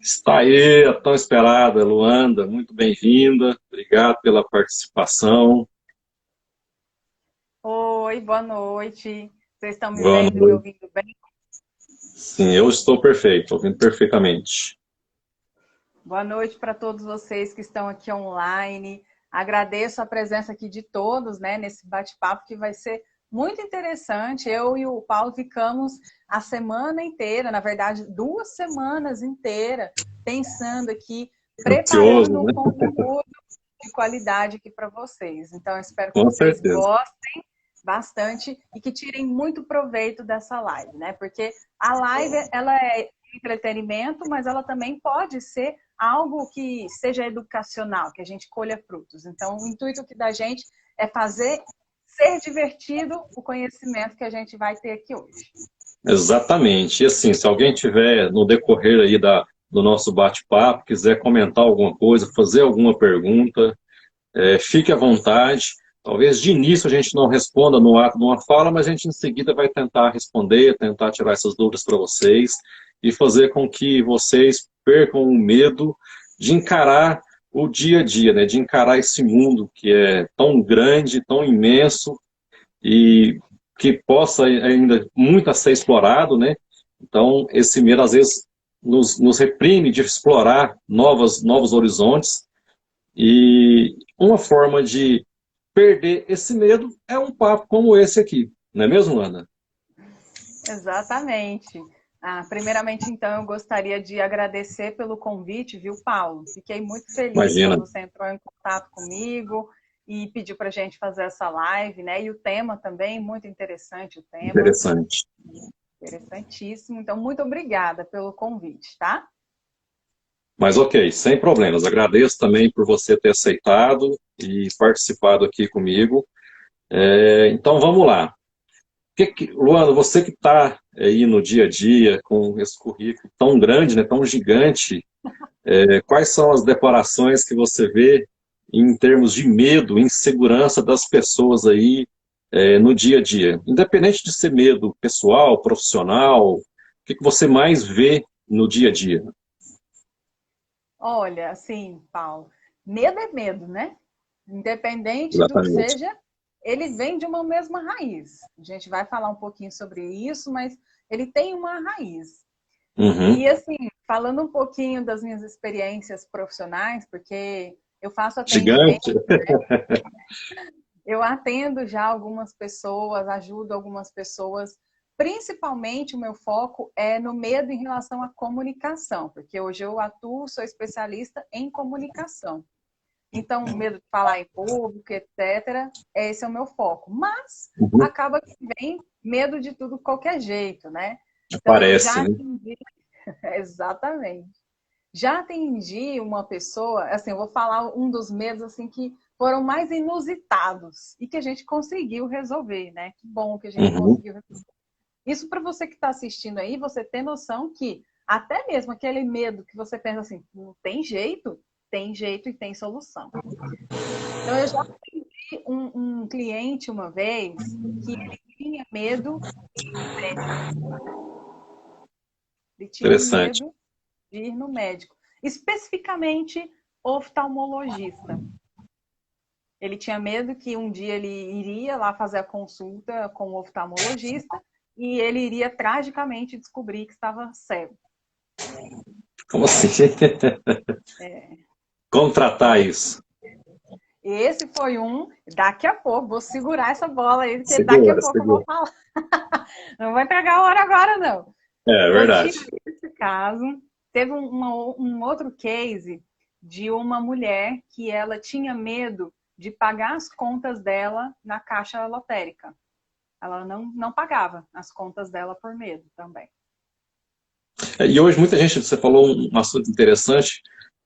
Está aí a tão esperada Luanda, muito bem-vinda, obrigado pela participação. Oi, boa noite. Vocês estão me Boa vendo e me noite. ouvindo bem? Sim, eu estou perfeito, ouvindo perfeitamente. Boa noite para todos vocês que estão aqui online. Agradeço a presença aqui de todos, né, nesse bate-papo que vai ser muito interessante. Eu e o Paulo ficamos a semana inteira, na verdade, 2 semanas inteiras, pensando aqui, Ansioso, preparando um né? conteúdo de qualidade aqui para vocês. Então, eu espero que Com vocês certeza. gostem bastante e que tirem muito proveito dessa live, né? Porque a live, ela é entretenimento, mas ela também pode ser algo que seja educacional, que a gente colha frutos. Então, o intuito aqui da gente é fazer ser divertido o conhecimento que a gente vai ter aqui hoje. Exatamente. E assim, se alguém tiver no decorrer aí do nosso bate-papo, quiser comentar alguma coisa, fazer alguma pergunta, fique à vontade. Talvez de início a gente não responda no ato de uma fala, mas a gente em seguida vai tentar responder, tentar tirar essas dúvidas para vocês e fazer com que vocês percam o medo de encarar o dia a dia, né? De encarar esse mundo que é tão grande, tão imenso e que possa ainda muito a ser explorado, né? Então, esse medo às vezes nos reprime de explorar novos horizontes e uma forma de perder esse medo é um papo como esse aqui, não é mesmo, Ana? Exatamente. Primeiramente, então, eu gostaria de agradecer pelo convite, viu, Paulo? Fiquei muito feliz Imagina, quando você entrou em contato comigo e pediu para a gente fazer essa live, né? E o tema também, muito interessante o tema, interessante. interessantíssimo. Então, muito obrigada pelo convite, tá? Mas ok, sem problemas. Agradeço também por você ter aceitado e participado aqui comigo. Então vamos lá. Luana, você que está aí no dia a dia com esse currículo tão grande, né, tão gigante, quais são as decorações que você vê em termos de medo, insegurança das pessoas aí no dia a dia? Independente de ser medo pessoal, profissional, o que você mais vê no dia a dia? Olha, assim, Paulo, medo é medo, né? Independente do que Exatamente. seja, ele vem de uma mesma raiz. A gente vai falar um pouquinho sobre isso, mas ele tem uma raiz. Uhum. E assim, falando um pouquinho das minhas experiências profissionais, porque eu faço atendimento, Gigante. eu atendo já algumas pessoas, ajudo algumas pessoas. Principalmente o meu foco é no medo em relação à comunicação, porque hoje eu atuo, sou especialista em comunicação. Então, medo de falar em público, etc., esse é o meu foco. Mas Uhum. acaba que vem medo de tudo de qualquer jeito, né? Então, eu Parece, já né? atendi, exatamente. Já atendi uma pessoa, assim, eu vou falar um dos medos assim que foram mais inusitados e que a gente conseguiu resolver, né? Que bom que a gente Uhum. conseguiu resolver. Isso para você que está assistindo aí, você ter noção que até mesmo aquele medo que você pensa assim, não tem jeito e tem solução. Então, eu já tive um cliente uma vez que ele tinha medo de ir no médico. Ele tinha Interessante. medo de ir no médico. Especificamente, oftalmologista. Ele tinha medo que um dia ele iria lá fazer a consulta com o oftalmologista e ele iria tragicamente descobrir que estava cego. Como assim? Como tratar isso? Esse foi um, daqui a pouco, vou segurar essa bola aí, porque daqui a Segura, pouco eu vou segura. falar. Não vai pegar a hora agora, não. É Eu tive verdade. esse caso. Teve um outro case de uma mulher que ela tinha medo de pagar as contas dela na caixa lotérica. Ela não pagava as contas dela por medo também. E hoje muita gente, você falou um assunto interessante,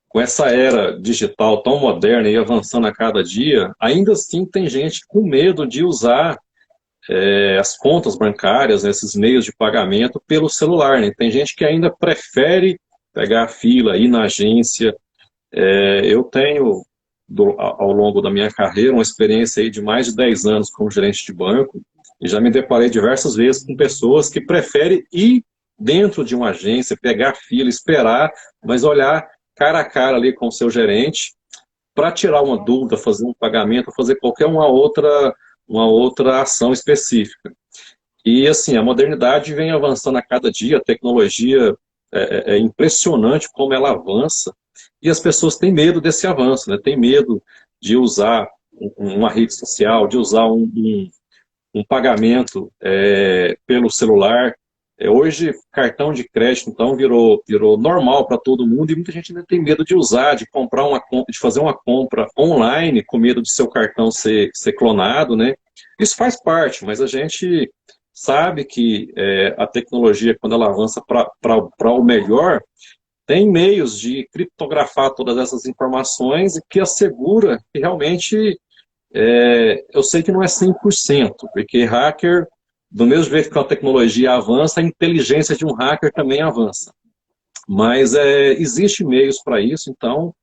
com essa era digital tão moderna e avançando a cada dia, ainda assim tem gente com medo de usar as contas bancárias, né, esses meios de pagamento pelo celular, né? Tem gente que ainda prefere pegar a fila, ir na agência. Eu tenho, ao longo da minha carreira, uma experiência aí de mais de 10 anos como gerente de banco, e já me deparei diversas vezes com pessoas que preferem ir dentro de uma agência, pegar a fila, esperar, mas olhar cara a cara ali com o seu gerente para tirar uma dúvida, fazer um pagamento, fazer qualquer uma outra ação específica. E assim, a modernidade vem avançando a cada dia, a tecnologia é impressionante como ela avança, e as pessoas têm medo desse avanço, né? Tem medo de usar uma rede social, de usar um pagamento pelo celular. Hoje, cartão de crédito, então, virou normal para todo mundo, e muita gente ainda tem medo de usar, de fazer uma compra online, com medo de seu cartão ser clonado, né? Isso faz parte, mas a gente sabe que a tecnologia, quando ela avança para o melhor, tem meios de criptografar todas essas informações e que assegura que realmente, eu sei que não é 100%, porque hacker, do mesmo jeito que a tecnologia avança, a inteligência de um hacker também avança. Mas existe meios para isso, então,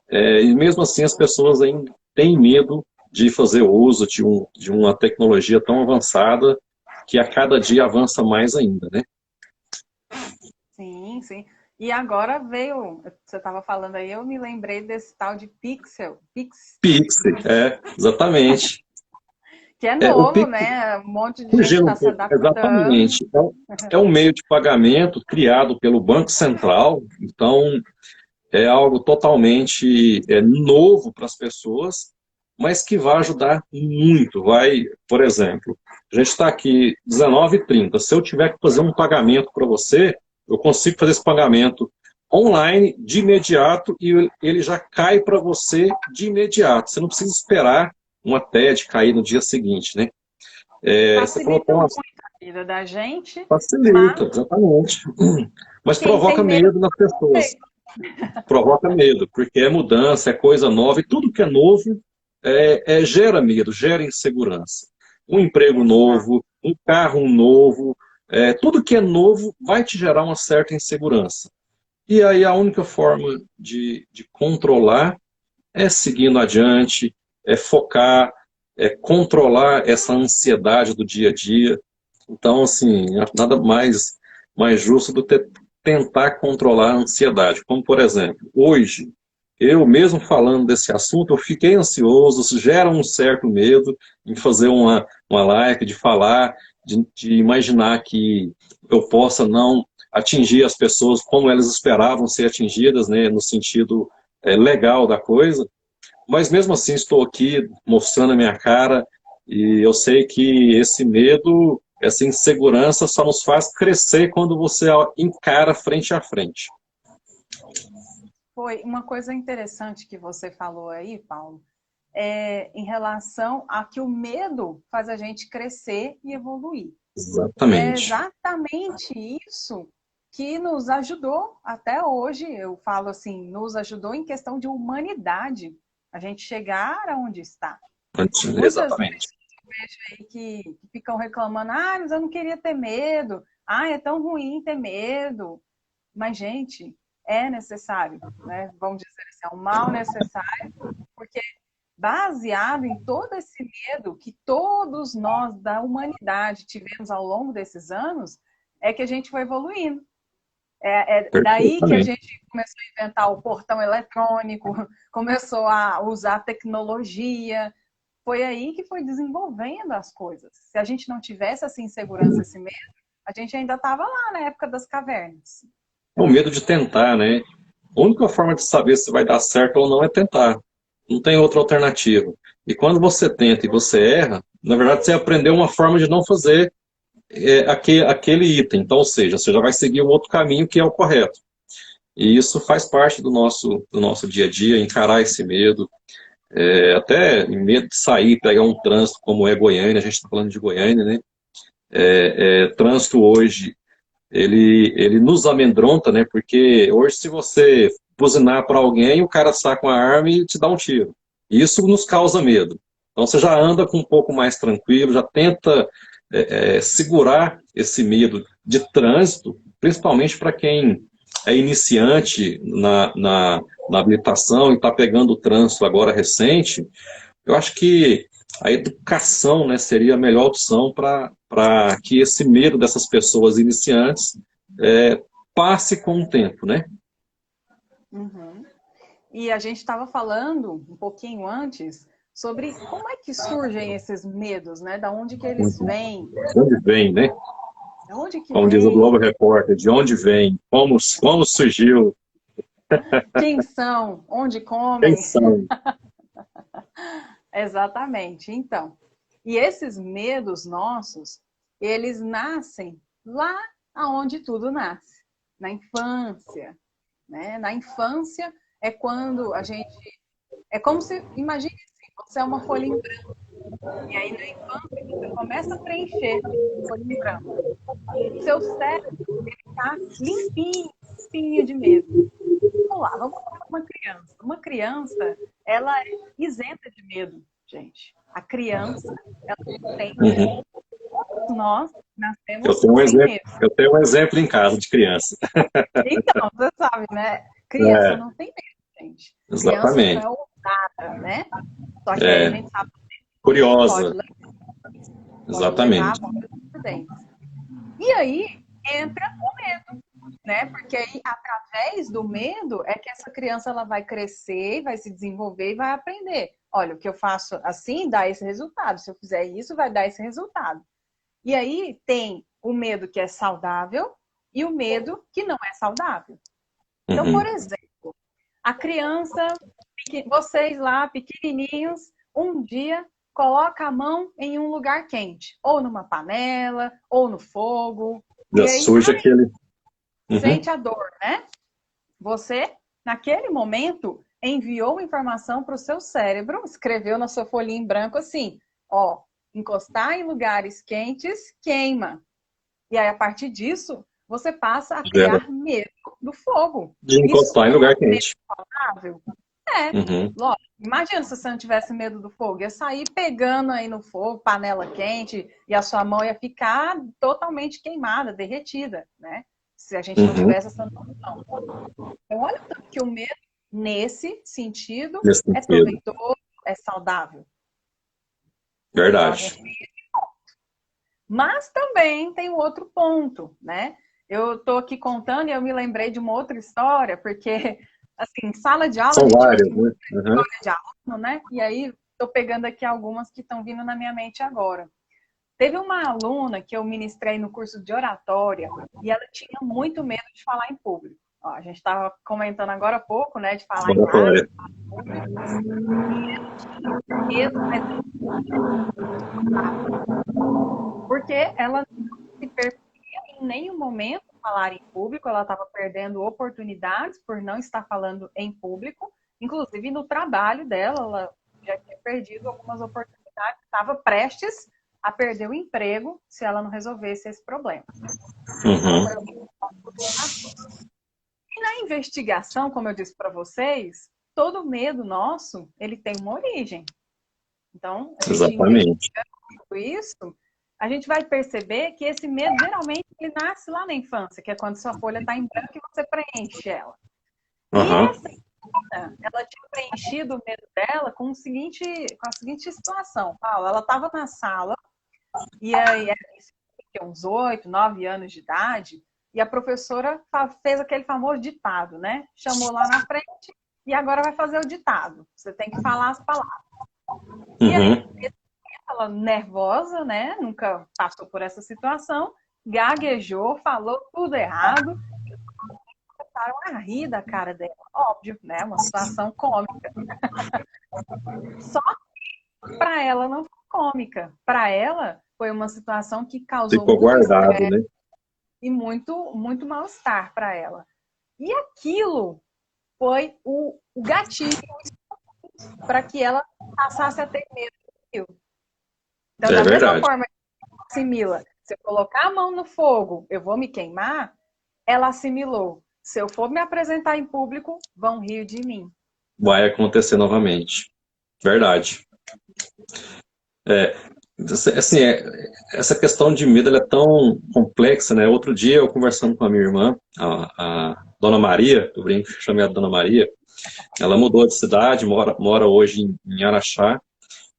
e mesmo assim as pessoas ainda têm medo de fazer uso de uma tecnologia tão avançada que a cada dia avança mais ainda, né? Sim, sim. E agora veio, você estava falando aí, eu me lembrei desse tal de Pixel. Pixel, exatamente. Que é O novo, Pixel, né? Um monte de gente fugindo está um se pouco, adaptando. exatamente. Então, é um meio de pagamento criado pelo Banco Central, então é algo totalmente novo para as pessoas, mas que vai ajudar muito. Por exemplo, a gente está aqui 19h30, se eu tiver que fazer um pagamento para você, eu consigo fazer esse pagamento online de imediato e ele já cai para você de imediato. Você não precisa esperar uma TED cair no dia seguinte, né? Você falou Facilita tão muito a vida da gente, facilita, mas exatamente. Mas quem tem provoca medo medo nas pessoas. tem. Provoca medo, porque é mudança, é coisa nova, e tudo que é novo gera medo, gera insegurança. Um emprego Exato. novo, um carro novo, tudo que é novo vai te gerar uma certa insegurança. E aí a única forma de controlar é seguindo adiante, é focar, é controlar essa ansiedade do dia a dia. Então, assim, nada mais justo do que tentar controlar a ansiedade. Como, por exemplo, hoje, eu mesmo falando desse assunto, eu fiquei ansioso, isso gera um certo medo em fazer uma live, de falar, de imaginar que eu possa não atingir as pessoas como elas esperavam ser atingidas, né, no sentido legal da coisa. Mas mesmo assim estou aqui mostrando a minha cara e eu sei que esse medo, essa insegurança só nos faz crescer quando você encara frente a frente. Foi uma coisa interessante que você falou aí, Paulo, em relação a que o medo faz a gente crescer e evoluir. E é Exatamente. exatamente isso que nos ajudou até hoje, eu falo assim, nos ajudou em questão de humanidade, a gente chegar aonde está. Muitas Exatamente. pessoas eu vejo aí que ficam reclamando, mas eu não queria ter medo, é tão ruim ter medo. Mas, gente, é necessário, né? Vamos dizer assim, é um mal necessário, porque baseado em todo esse medo que todos nós da humanidade tivemos ao longo desses anos, é que a gente foi evoluindo. É daí que a Perfeitamente. gente começou a inventar o portão eletrônico, começou a usar tecnologia. Foi aí que foi desenvolvendo as coisas. Se a gente não tivesse essa insegurança, esse medo, a gente ainda estava lá na época das cavernas. O medo de tentar, né? A única forma de saber se vai dar certo ou não é tentar. Não tem outra alternativa. E quando você tenta e você erra, na verdade você aprendeu uma forma de não fazer aquele item. Então, ou seja, você já vai seguir um outro caminho que é o correto. E isso faz parte do nosso dia a dia, encarar esse medo, até medo de sair, pegar um trânsito como é Goiânia, a gente está falando de Goiânia, né? Trânsito hoje, ele nos amedronta, né? Porque hoje se você buzinar para alguém, o cara saca uma arma e te dá um tiro. Isso nos causa medo. Então você já anda com um pouco mais tranquilo, já tenta segurar esse medo de trânsito, principalmente para quem é iniciante na habilitação e está pegando o trânsito agora recente. Eu acho que a educação, né, seria a melhor opção para que esse medo dessas pessoas iniciantes passe com o tempo, né? Uhum. E a gente estava falando um pouquinho antes sobre como é que surgem esses medos, né? Da onde que eles vêm? De onde vem, né? Da onde que Como diz o vem? Globo Repórter, de onde vem, como surgiu, Quem são? Onde quem comem? são. Exatamente. Então, e esses medos nossos, eles nascem lá aonde tudo nasce, na infância, né? Na infância é quando a gente é como se, imagine assim, você é uma folha em branco, e aí na infância você começa a preencher a folha em branco. Seu cérebro está limpinho, limpinho de medo. Vamos lá, vamos para uma criança. Uma criança, ela é isenta de medo, gente. A criança, ela não tem medo. Uhum. Nós Eu nascemos tenho um sem exemplo, medo. eu tenho um exemplo em casa de criança. Então, você sabe, né? Criança É, não tem medo, gente. Criança só exatamente. é ousada, né? Só que aí a É, gente sabe que curiosa, pode levar exatamente. vários acidentes. E aí entra o medo, né? Porque aí, através do medo, é que essa criança ela vai crescer, vai se desenvolver e vai aprender. Olha, o que eu faço assim dá esse resultado. Se eu fizer isso, vai dar esse resultado. E aí tem o medo que é saudável e o medo que não é saudável. Então, por Uhum. exemplo, a criança, vocês lá, pequenininhos, um dia coloca a mão em um lugar quente, ou numa panela, ou no fogo, Já e aí surge aquele. Uhum. sente a dor, né? Você, naquele momento, enviou informação para o seu cérebro, escreveu na sua folhinha em branco assim, ó, encostar em lugares quentes queima. E aí, a partir disso, você passa a Gera criar medo do fogo. de Isso encostar em é lugar medo quente. saudável? É. Uhum. Lógico. Imagina se você não tivesse medo do fogo. Ia sair pegando aí no fogo, panela quente, e a sua mão ia ficar totalmente queimada, derretida, né? Se a gente não Uhum. tivesse essa noção. Então, olha o tanto que o medo, nesse sentido, Nesse é sentido. proveitoso, é saudável. Então, a Verdade. gente mas também tem um outro ponto, né? Eu estou aqui contando e eu me lembrei de uma outra história, porque, assim, sala de aula a São gente ouve várias, muita né? Uhum. história de aluno, né? E aí estou pegando aqui algumas que estão vindo na minha mente agora. Teve uma aluna que eu ministrei no curso de oratória e ela tinha muito medo de falar em público. Ó, a gente estava comentando agora há pouco, né, de falar em live, Oratória. em público, e ela tinha medo, mas porque ela não se permitia em nenhum momento falar em público, ela estava perdendo oportunidades por não estar falando em público, inclusive no trabalho dela, ela já tinha perdido algumas oportunidades, estava prestes a perder o emprego se ela não resolvesse esse problema. Então, Uhum. foi e na investigação, como eu disse para vocês, todo medo nosso, ele tem uma origem. Então, a gente Exatamente. investiga isso, a gente vai perceber que esse medo geralmente ele nasce lá na infância, que é quando sua folha está em branco e você preenche ela. E Uhum. essa menina, ela tinha preenchido o medo dela com a seguinte situação. Paula, ela estava na sala e aí tinha uns 8, 9 anos de idade e a professora fez aquele famoso ditado, né? Chamou lá na frente e agora vai fazer o ditado. Você tem que falar as palavras. E aí, Uhum. ela nervosa, né? Nunca passou por essa situação, gaguejou, falou tudo errado, começaram a rir da cara dela. Óbvio, né? Uma situação cômica. Só que para ela não foi cômica. Para ela foi uma situação que causou Ficou muito guardado, estresse né? e muito mal-estar para ela. E aquilo foi o gatilho para que ela passasse a ter medo daquilo. Então, É da mesma verdade. forma assimila. Se eu colocar a mão no fogo, eu vou me queimar, ela assimilou. Se eu for me apresentar em público, vão rir de mim. Vai acontecer novamente. Verdade. É, assim, essa questão de medo ela é tão complexa, né? Outro dia eu conversando com a minha irmã, a Dona Maria, eu brinco, chamei a Dona Maria, ela mudou de cidade, mora hoje em Araxá,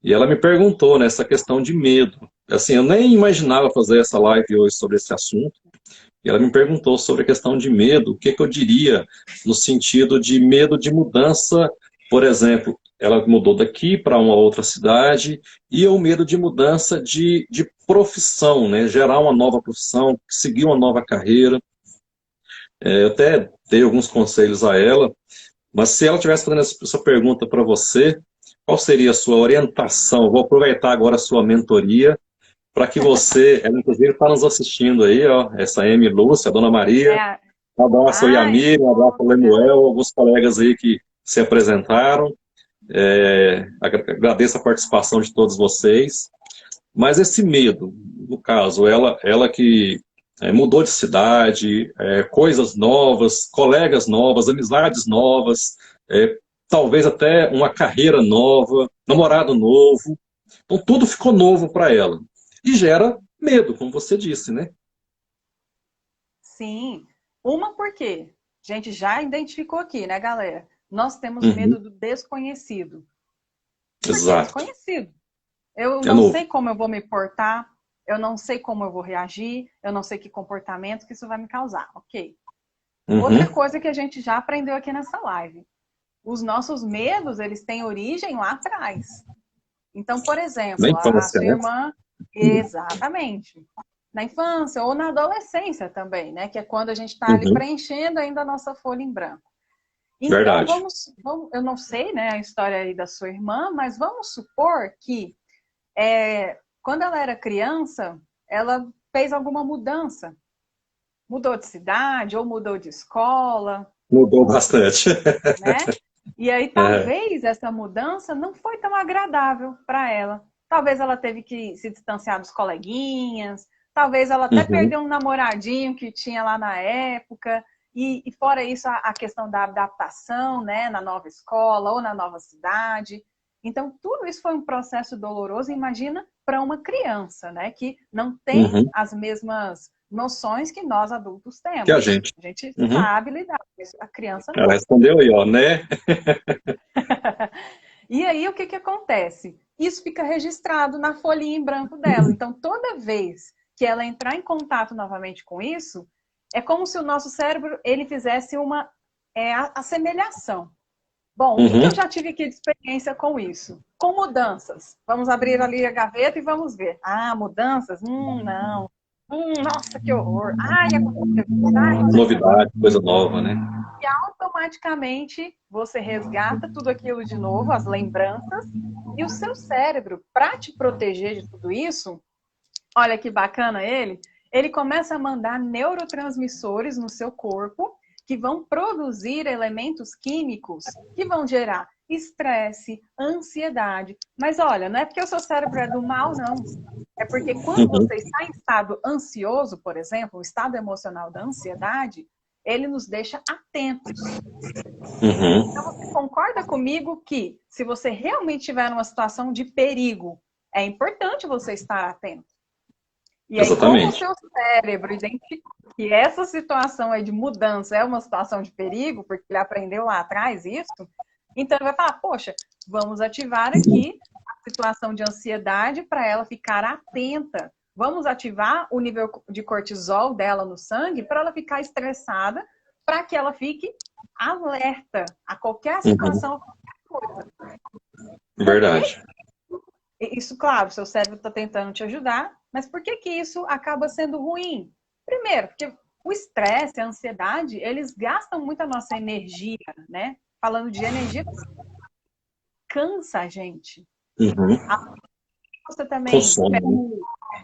e ela me perguntou nessa questão de medo. Assim, eu nem imaginava fazer essa live hoje sobre esse assunto, E ela me perguntou sobre a questão de medo, o que que eu diria no sentido de medo de mudança, por exemplo, ela mudou daqui para uma outra cidade, e o medo de mudança de profissão, né? Gerar uma nova profissão, seguir uma nova carreira. Eu até dei alguns conselhos a ela, mas se ela tivesse fazendo essa pergunta para você, qual seria a sua orientação? Vou aproveitar agora a sua mentoria para que você, ela inclusive está nos assistindo aí, ó, essa Amy Lúcia, a Dona Maria, É, um abraço ao ai, Yamir, um abraço ao Lemuel, alguns colegas aí que se apresentaram. Agradeço a participação de todos vocês. Mas esse medo, no caso, ela que mudou de cidade, coisas novas, colegas novas, amizades novas, talvez até uma carreira nova, namorado novo. Então tudo ficou novo para ela. E gera medo, como você disse, né? sim. Uma porque a gente já identificou aqui, né, galera? Nós temos Uhum, medo do desconhecido. Por quê? exato. Desconhecido. Eu É não novo. sei como eu vou me portar, eu não sei como eu vou reagir, eu não sei que comportamento que isso vai me causar. Ok. Outra Uhum. coisa que a gente já aprendeu aqui nessa live. Os nossos medos, eles têm origem lá atrás. Então, por Na exemplo, a infância, sua né? irmã, exatamente, na infância ou na adolescência também, né? Que é quando a gente está ali Uhum. preenchendo ainda a nossa folha em branco. Então, Verdade. eu não sei, né, a história aí da sua irmã, mas vamos supor que quando ela era criança, ela fez alguma mudança. Mudou de cidade ou mudou de escola, Mudou bastante. né? E aí É. talvez essa mudança não foi tão agradável para ela. Talvez ela teve que se distanciar dos coleguinhas, talvez ela até Uhum. perdeu um namoradinho que tinha lá na época. E fora isso, a questão da adaptação, né, na nova escola ou na nova cidade. Então, tudo isso foi um processo doloroso, imagina, para uma criança, né, que não tem Uhum. as mesmas noções que nós adultos Que a temos. gente. A gente Uhum. sabe lidar, mas a criança Ela não. respondeu aí, ó, né? E aí, o que que acontece? Isso fica registrado na folhinha em branco dela. Então, toda vez que ela entrar em contato novamente com isso, é como se o nosso cérebro ele fizesse uma assemelhação. Bom, o que que eu Uhum. já tive aqui de experiência com isso? Com mudanças. Vamos abrir ali a gaveta e vamos ver. Ah, mudanças? Não. Nossa, que horror. Ai, aconteceu isso. Ai, Novidade, coisa nova, né? automaticamente você resgata tudo aquilo de novo, as lembranças, e o seu cérebro, para te proteger de tudo isso, olha que bacana ele começa a mandar neurotransmissores no seu corpo que vão produzir elementos químicos que vão gerar estresse, ansiedade. Mas olha, não é porque o seu cérebro é do mal, não. É porque quando Uhum. você está em estado ansioso, por exemplo, o estado emocional da ansiedade, ele nos deixa atentos. Uhum. Então, você concorda comigo que, se você realmente estiver numa situação de perigo, é importante você estar atento? E aí, como o Exatamente. seu cérebro identificou que essa situação aí de mudança é uma situação de perigo, porque ele aprendeu lá atrás isso, então ele vai falar, poxa, vamos ativar aqui a situação de ansiedade para ela ficar atenta. Vamos ativar o nível de cortisol dela no sangue para ela ficar estressada, para que ela fique alerta a qualquer Uhum. situação, a qualquer coisa. Por que Verdade. isso, claro, seu cérebro está tentando te ajudar, mas por que que isso acaba sendo ruim? Primeiro, porque o estresse, a ansiedade, eles gastam muito a nossa energia, né? Falando de energia, cansa a gente. Uhum. Você também Consome, perde né?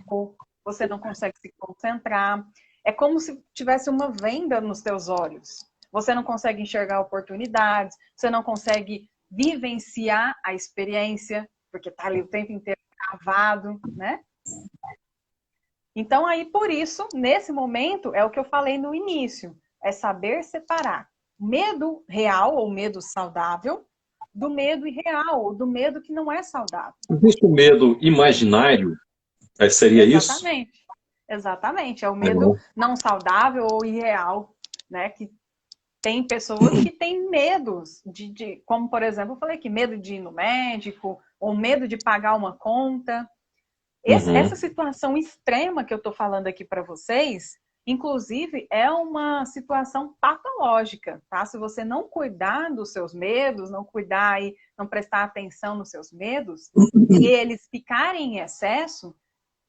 foco, você não consegue se concentrar. É como se tivesse uma venda nos teus olhos. Você não consegue enxergar oportunidades, você não consegue vivenciar a experiência, porque está ali o tempo inteiro travado, né? Então, aí, por isso, nesse momento, é o que eu falei no início, é saber separar medo real ou medo saudável do medo irreal, ou do medo que não é saudável. Existe o medo imaginário, seria isso? Exatamente. Exatamente. É o medo Uhum. não saudável ou irreal, né? Que tem pessoas que têm medos como por exemplo, eu falei que medo de ir no médico, ou medo de pagar uma conta. Essa Uhum. situação extrema que eu estou falando aqui para vocês Inclusive, é uma situação patológica, tá? Se você não cuidar dos seus medos, não cuidar e não prestar atenção nos seus medos, e eles ficarem em excesso,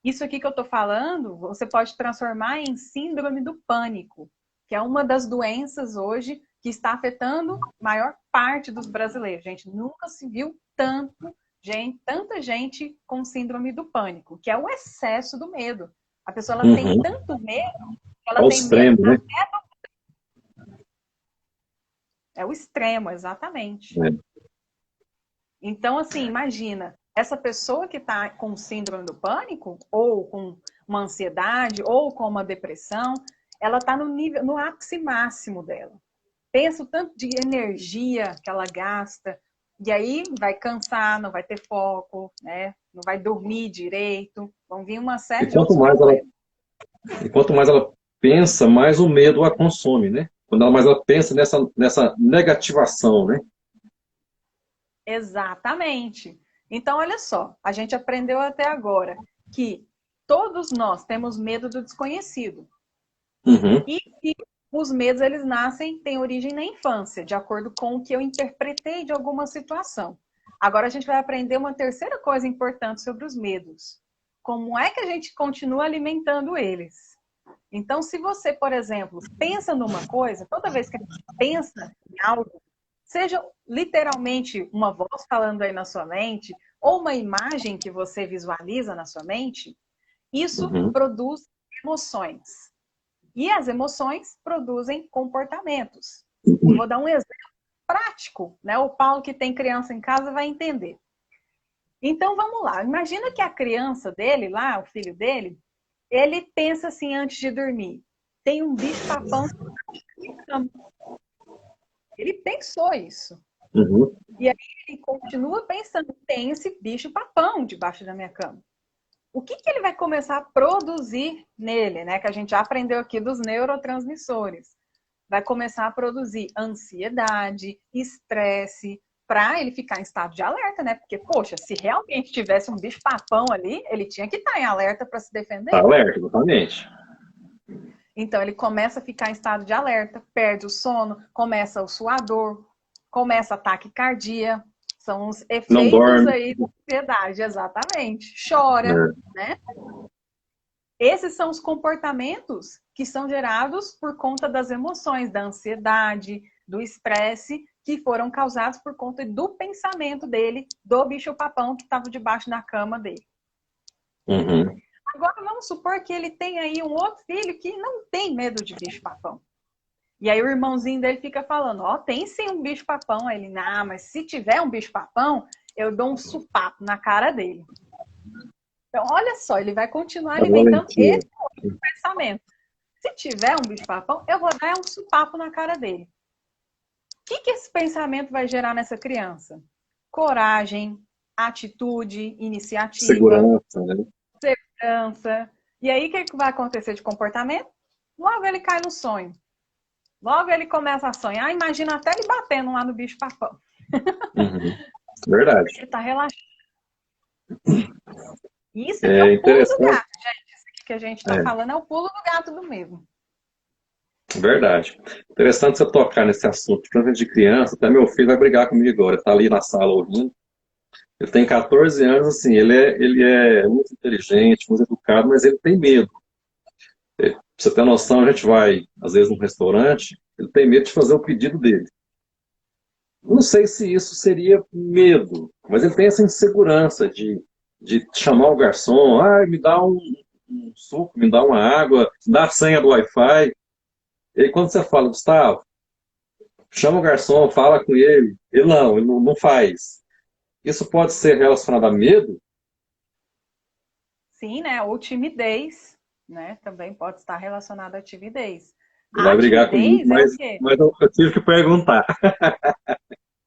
isso aqui que eu tô falando, você pode transformar em síndrome do pânico, que é uma das doenças hoje que está afetando a maior parte dos brasileiros. Gente, nunca se viu tanta gente com síndrome do pânico, que é o excesso do medo. A pessoa ela tem tanto medo, ela Ao tem medo extremo, né? é o extremo, exatamente. É. Então, assim, imagina, essa pessoa que está com síndrome do pânico, ou com uma ansiedade, ou com uma depressão, ela está no ápice máximo dela. Pensa o tanto de energia que ela gasta, e aí vai cansar, não vai ter foco, né? Não vai dormir direito, vão vir uma série de outros problemas. E quanto mais ela pensa, mais o medo a consome, né? Quando mais ela pensa nessa negativação, né? Exatamente. Então, olha só, a gente aprendeu até agora que todos nós temos medo do desconhecido. E que os medos, eles têm origem na infância, de acordo com o que eu interpretei de alguma situação. Agora a gente vai aprender uma terceira coisa importante sobre os medos. Como é que a gente continua alimentando eles? Então, se você, por exemplo, pensa numa coisa, toda vez que a gente pensa em algo, seja literalmente uma voz falando aí na sua mente, ou uma imagem que você visualiza na sua mente, isso produz emoções. E as emoções produzem comportamentos. Vou dar um exemplo prático, né? O Paulo que tem criança em casa vai entender. Então vamos lá, imagina que a criança dele lá, o filho dele, ele pensa assim antes de dormir, tem um bicho-papão na cama. Ele pensou isso. E aí ele continua pensando, tem esse bicho-papão debaixo da minha cama. O que ele vai começar a produzir nele, né? Que a gente já aprendeu aqui dos neurotransmissores. Vai começar a produzir ansiedade, estresse, para ele ficar em estado de alerta, né? Porque, poxa, se realmente tivesse um bicho-papão ali, ele tinha que estar em alerta para se defender. Alerta, exatamente. Então, ele começa a ficar em estado de alerta, perde o sono, começa o suador, começa ataque cardíaco. São os efeitos aí da ansiedade, exatamente. Chora, né? Esses são os comportamentos que são gerados por conta das emoções, da ansiedade, do estresse, que foram causados por conta do pensamento dele, do bicho-papão que estava debaixo da cama dele. Agora, vamos supor que ele tem aí um outro filho que não tem medo de bicho-papão. E aí o irmãozinho dele fica falando, ó, tem sim um bicho-papão. Aí ele, não, mas se tiver um bicho-papão, eu dou um supapo na cara dele. Então, olha só, ele vai continuar alimentando esse outro pensamento. Se tiver um bicho-papão, eu vou dar um supapo na cara dele. O que esse pensamento vai gerar nessa criança? Coragem, atitude, iniciativa. Segurança, né? Segurança. E aí, o que vai acontecer de comportamento? Logo ele cai no sonho. Logo ele começa a sonhar, imagina até ele batendo lá no bicho-papão. Verdade. Ele está relaxado. Isso aqui é o pulo do gato, gente. Isso aqui que a gente está falando é o pulo do gato do mesmo. Verdade. Interessante você tocar nesse assunto. Principalmente de criança, até meu filho vai brigar comigo agora. Está ali na sala ouvindo. Ele tem 14 anos, assim, ele é muito inteligente, muito educado, mas ele tem medo. Pra você ter noção, a gente vai, às vezes, num restaurante, ele tem medo de fazer o pedido dele. Não sei se isso seria medo, mas ele tem essa insegurança de chamar o garçom, me dá um suco, me dá uma água, dá a senha do Wi-Fi. E aí quando você fala, Gustavo, chama o garçom, fala com ele, ele não faz. Isso pode ser relacionado a medo? Sim, né? Ou timidez, né? Também pode estar relacionado à timidez. Ele vai brigar comigo, mas eu tive que perguntar.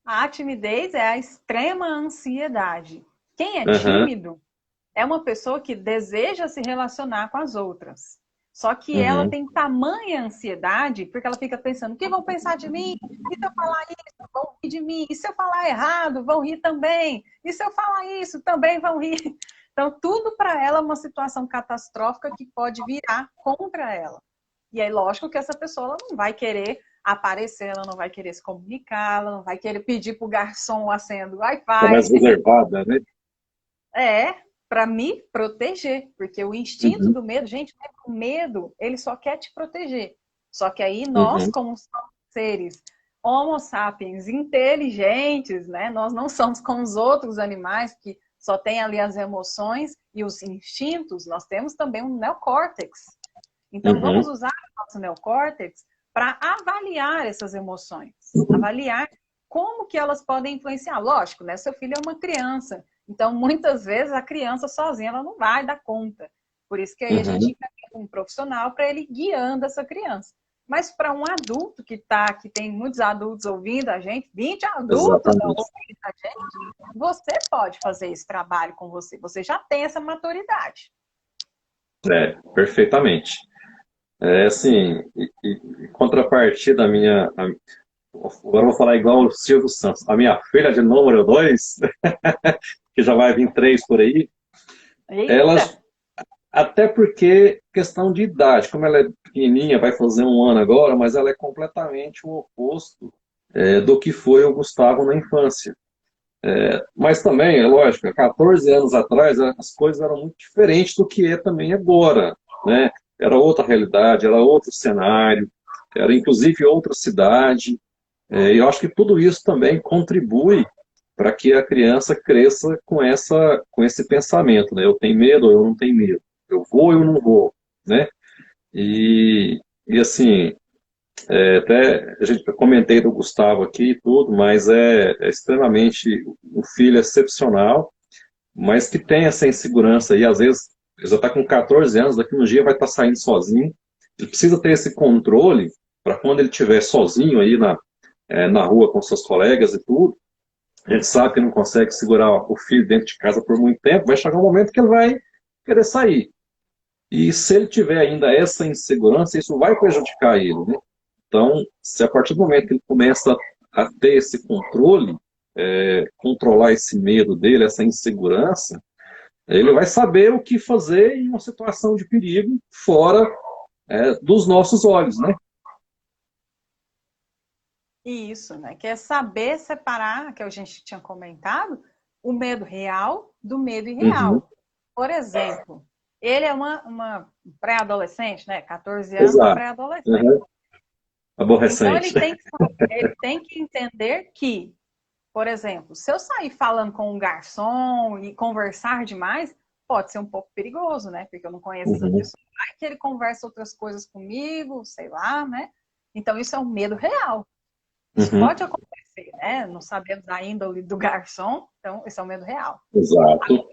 A timidez é a extrema ansiedade. Quem é tímido é uma pessoa que deseja se relacionar com as outras. Só que ela tem tamanha ansiedade, porque ela fica pensando, o que vão pensar de mim? E se eu falar isso, vão rir de mim. E se eu falar errado, vão rir também. E se eu falar isso, também vão rir. Então, tudo para ela é uma situação catastrófica que pode virar contra ela. E aí, lógico que essa pessoa ela não vai querer aparecer, ela não vai querer se comunicar, ela não vai querer pedir para o garçom acender o É mais Wi-Fi. reservada, né? É, para me proteger, porque o instinto Uhum, do medo, gente, o medo, ele só quer te proteger. Só que aí nós, uhum, como seres Homo sapiens inteligentes, né? Nós não somos como os outros animais que só têm ali as emoções e os instintos, nós temos também um neocórtex. Então vamos uhum, usar o nosso neocórtex para avaliar essas emoções, uhum, avaliar como que elas podem influenciar. Lógico, né? Seu filho é uma criança, então muitas vezes a criança sozinha ela não vai dar conta. Por isso que aí a gente uhum. encaminha um profissional para ele guiando essa criança. Mas para um adulto que tem muitos adultos ouvindo a gente, 20 adultos Exatamente. ouvindo a gente, você pode fazer esse trabalho com você. Você já tem essa maturidade. É, perfeitamente. É assim, em contrapartida, agora eu vou falar igual o Silvio Santos, a minha filha de número 2, que já vai vir 3 por aí, Eita! elas, até porque questão de idade, como ela é pequenininha, vai fazer 1 ano agora, mas ela é completamente o oposto do que foi o Gustavo na infância. Mas também, é lógico, há 14 anos atrás as coisas eram muito diferentes do que é também agora, né? Era outra realidade, era outro cenário, era inclusive outra cidade. E eu acho que tudo isso também contribui para que a criança cresça com esse pensamento, né? Eu tenho medo ou eu não tenho medo? Eu vou ou eu não vou, né? E assim, até a gente comentei do Gustavo aqui e tudo, mas é extremamente um filho excepcional, mas que tem essa insegurança e às vezes ele já está com 14 anos, daqui um dia vai estar saindo sozinho. Ele precisa ter esse controle para quando ele estiver sozinho aí na rua com seus colegas e tudo. A gente sabe que não consegue segurar o filho dentro de casa por muito tempo, vai chegar um momento que ele vai querer sair. E se ele tiver ainda essa insegurança, isso vai prejudicar ele, né? Então, se a partir do momento que ele começa a ter esse controle, controlar esse medo dele, essa insegurança, ele vai saber o que fazer em uma situação de perigo fora dos nossos olhos, né? Isso, né? Que é saber separar, que a gente tinha comentado, o medo real do medo Uhum, irreal. Por exemplo, ele é uma pré-adolescente, né? 14 anos, exato. pré-adolescente. Uhum. Então Aborrecente. ele tem que entender que, por exemplo, se eu sair falando com um garçom e conversar demais, pode ser um pouco perigoso, né? Porque eu não conheço essa Uhum, pessoa. Vai que ele conversa outras coisas comigo, sei lá, né? Então isso é um medo real. Isso uhum, pode acontecer, né? Não sabemos a índole do garçom, então esse é um medo real. exato.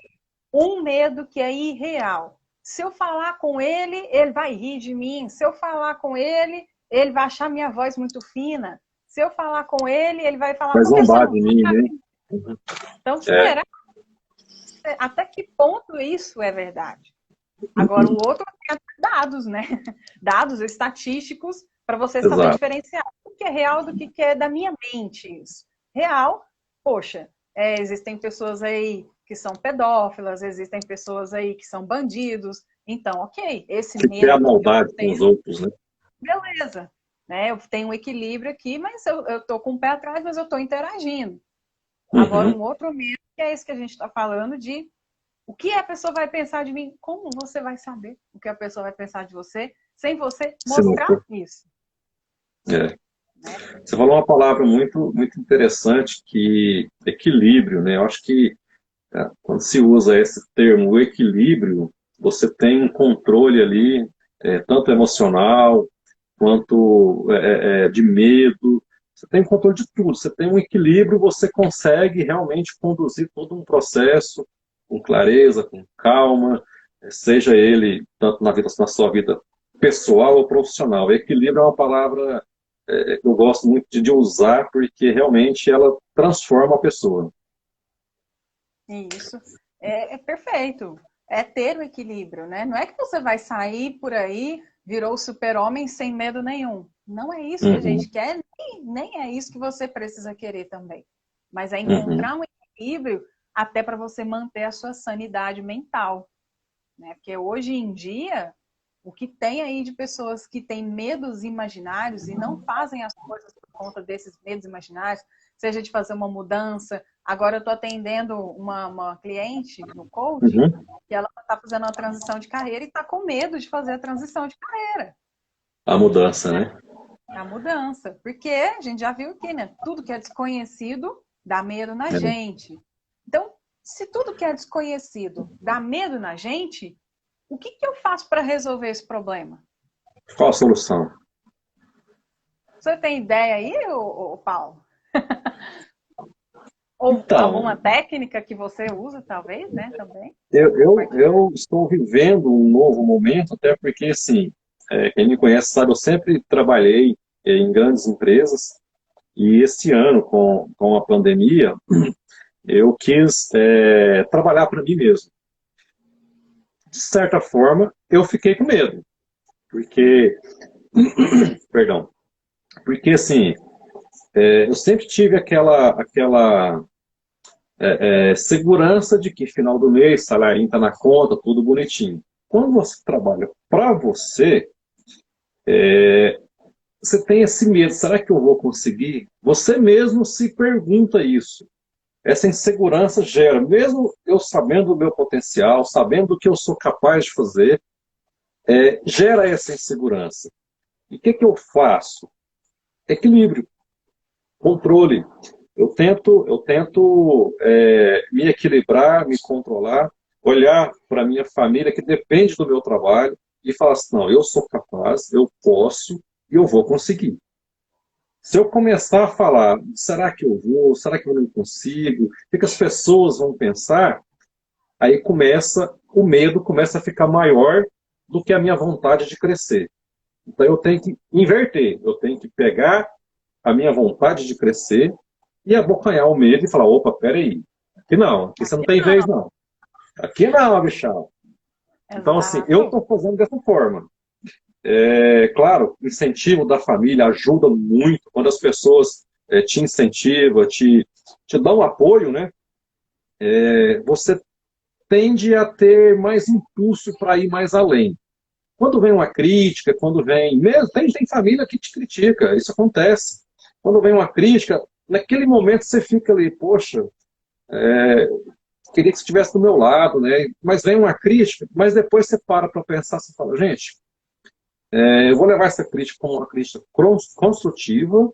Um medo que é irreal. Se eu falar com ele, ele vai rir de mim. Se eu falar com ele vai achar minha voz muito fina. Se eu falar com ele vai falar, Vai por que você zombar não de mim, né? fala? Então, É. será até que ponto isso é verdade? Agora, o outro é dados, né? Dados estatísticos para você saber Exato. diferenciar o que é real do que é da minha mente. Isso. Real, poxa, existem pessoas aí que são pedófilas, existem pessoas aí que são bandidos. Então, ok, esse Que quer a medo que eu maldade com tenho, os outros, né? beleza. Né? Eu tenho um equilíbrio aqui, mas eu estou com o pé atrás, mas eu estou interagindo. Agora, Uhum. um outro medo, que é esse que a gente está falando de o que a pessoa vai pensar de mim? Como você vai saber o que a pessoa vai pensar de você sem você Se não mostrar for. isso? É. Né? Você falou uma palavra muito, muito interessante, que equilíbrio, né? Eu acho que quando se usa esse termo, o equilíbrio, você tem um controle ali, tanto emocional, quanto de medo. Você tem controle de tudo. Você tem um equilíbrio, você consegue realmente conduzir todo um processo com clareza, com calma, seja ele tanto na sua vida pessoal ou profissional. Equilíbrio é uma palavra que eu gosto muito de usar, porque realmente ela transforma a pessoa. Isso é perfeito. É ter o equilíbrio, né? Não é que você vai sair por aí, virou super-homem sem medo nenhum. Não é isso que a Uhum, gente quer, nem é isso que você precisa querer também. Mas é uhum, encontrar um equilíbrio até para você manter a sua sanidade mental, né? Porque hoje em dia O que tem aí de pessoas que têm medos imaginários e não fazem as coisas por conta desses medos imaginários, seja de fazer uma mudança. Agora eu estou atendendo uma cliente no coaching, Uhum. que ela está fazendo uma transição de carreira e está com medo de fazer a transição de carreira. A mudança, né? A mudança. Porque a gente já viu aqui, né? Tudo que é desconhecido dá medo na É. gente. Então, se tudo que é desconhecido dá medo na gente, o que eu faço para resolver esse problema? Qual a solução? Você tem ideia aí, Paulo? Ou Então, alguma técnica que você usa, talvez, né? Também. eu estou vivendo um novo momento, até porque, assim, quem me conhece sabe, eu sempre trabalhei em grandes empresas, e esse ano, com a pandemia, eu quis trabalhar para mim mesmo. De certa forma, eu fiquei com medo, porque, perdão, porque assim, eu sempre tive aquela segurança de que final do mês, salário está na conta, tudo bonitinho. Quando você trabalha para você, você tem esse medo, será que eu vou conseguir? Você mesmo se pergunta isso. Essa insegurança gera, mesmo eu sabendo do meu potencial, sabendo do que eu sou capaz de fazer, gera essa insegurança. E o que eu faço? Equilíbrio, controle. Eu tento me equilibrar, me controlar, olhar para a minha família que depende do meu trabalho e falar assim, não, eu sou capaz, eu posso e eu vou conseguir. Se eu começar a falar, será que eu vou, será que eu não consigo, o que as pessoas vão pensar, aí o medo começa a ficar maior do que a minha vontade de crescer. Então eu tenho que inverter, eu tenho que pegar a minha vontade de crescer e abocanhar o medo e falar, opa, peraí, aqui não, aqui você não tem vez não. Aqui não, bichão. Então assim, eu estou fazendo dessa forma. Claro, o incentivo da família ajuda muito, quando as pessoas te incentivam, te dão apoio, né? Você tende a ter mais impulso para ir mais além. Quando vem uma crítica, quando vem. Mesmo, tem família que te critica, isso acontece. Quando vem uma crítica, naquele momento você fica ali, poxa, queria que você estivesse do meu lado, né? Mas vem uma crítica, mas depois você para pensar, você fala, gente, eu vou levar essa crítica como uma crítica construtiva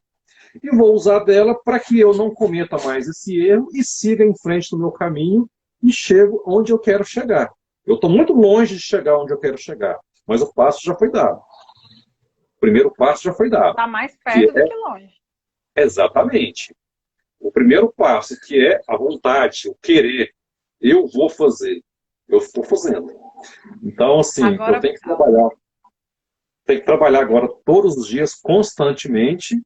e vou usar dela para que eu não cometa mais esse erro e siga em frente no meu caminho e chego onde eu quero chegar. Eu estou muito longe de chegar onde eu quero chegar, mas o passo já foi dado. O primeiro passo já foi dado. Está mais perto do que longe. Exatamente. O primeiro passo, que é a vontade, o querer. Eu vou fazer. Eu estou fazendo. Então, assim, agora, eu tenho que trabalhar. Tenho que trabalhar agora todos os dias, constantemente,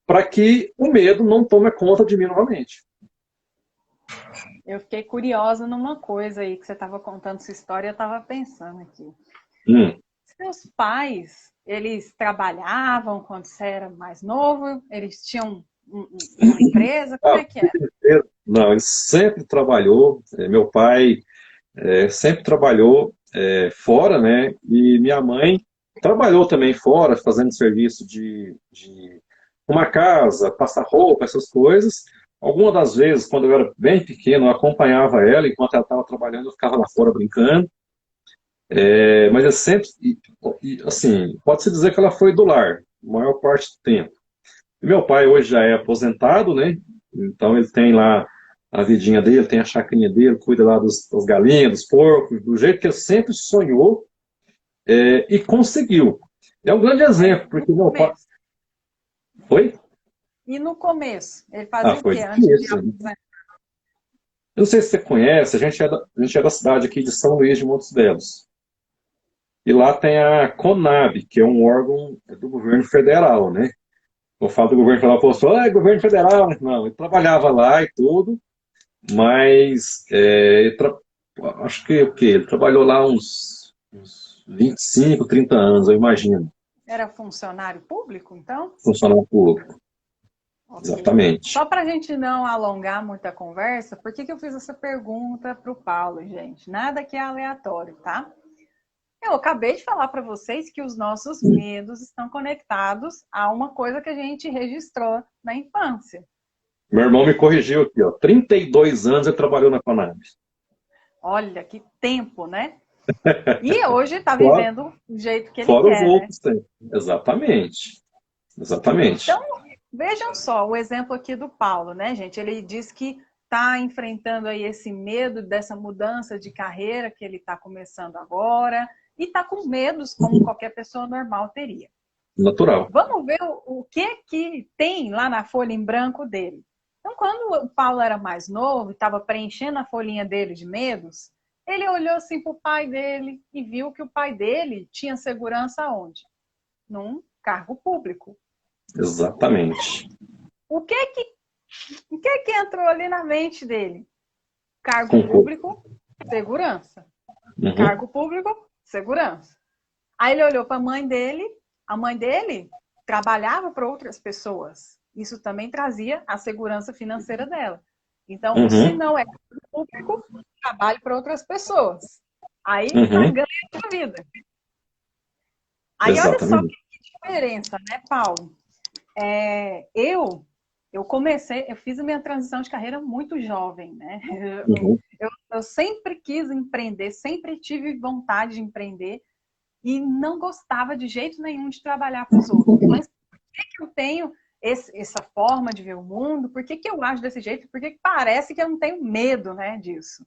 para que o medo não tome conta de mim novamente. Eu fiquei curiosa numa coisa aí que você estava contando sua história, eu estava pensando aqui. Seus pais, eles trabalhavam quando você era mais novo? Eles tinham uma empresa? Como é que era? Não, ele sempre trabalhou. Meu pai sempre trabalhou fora, né? E minha mãe trabalhou também fora, fazendo serviço de uma casa, passar roupa, essas coisas. Algumas das vezes, quando eu era bem pequeno, eu acompanhava ela, enquanto ela estava trabalhando, eu ficava lá fora brincando. Mas eu sempre, assim, pode-se dizer que ela foi do lar, a maior parte do tempo. E meu pai hoje já é aposentado, né? Então ele tem lá a vidinha dele, tem a chacrinha dele, cuida lá das galinhas, dos porcos, do jeito que ele sempre sonhou e conseguiu. É um grande exemplo, porque meu pai... Oi? E no começo? Ele fazia o Foi quê antes de aposentar? Eu não sei se você conhece, a gente é da cidade aqui de São Luís de Montes Belos. E lá tem a CONAB, que é um órgão do governo federal, né? Eu falo do governo federal, pô, governo federal. Não, ele trabalhava lá e tudo, mas acho que o quê? Ele trabalhou lá uns 25, 30 anos, eu imagino. Era funcionário público, então? Funcionário público. Okay. Exatamente. Só para a gente não alongar muito a conversa, por que eu fiz essa pergunta para o Paulo, gente? Nada que é aleatório, tá? Eu acabei de falar para vocês que os nossos medos estão conectados a uma coisa que a gente registrou na infância. Meu irmão me corrigiu aqui, ó. 32 anos ele trabalhou na Conab. Olha que tempo, né? E hoje está Fora, vivendo do jeito que ele fora os quer, né? outros tempos. Exatamente. Exatamente. Então, vejam só o exemplo aqui do Paulo, né, gente? Ele diz que está enfrentando aí esse medo dessa mudança de carreira que ele está começando agora e está com medos como qualquer pessoa normal teria. Natural. Vamos ver o que tem lá na folha em branco dele. Então, quando o Paulo era mais novo e estava preenchendo a folhinha dele de medos, ele olhou assim para o pai dele e viu que o pai dele tinha segurança onde? Num cargo público. Exatamente. O que entrou ali na mente dele? Cargo público, segurança. Uhum. Cargo público, segurança. Aí ele olhou para a mãe dele trabalhava para outras pessoas. Isso também trazia a segurança financeira dela. Então, se não é cargo público, trabalho para outras pessoas. Aí tá ganhando a vida. Aí Exatamente. olha só que diferença, né, Paulo? Eu fiz a minha transição de carreira muito jovem, né? Eu sempre quis empreender, sempre tive vontade de empreender e não gostava de jeito nenhum de trabalhar para os outros. Mas por que eu tenho essa forma de ver o mundo? Por que eu acho desse jeito? Por que parece que eu não tenho medo, né, disso?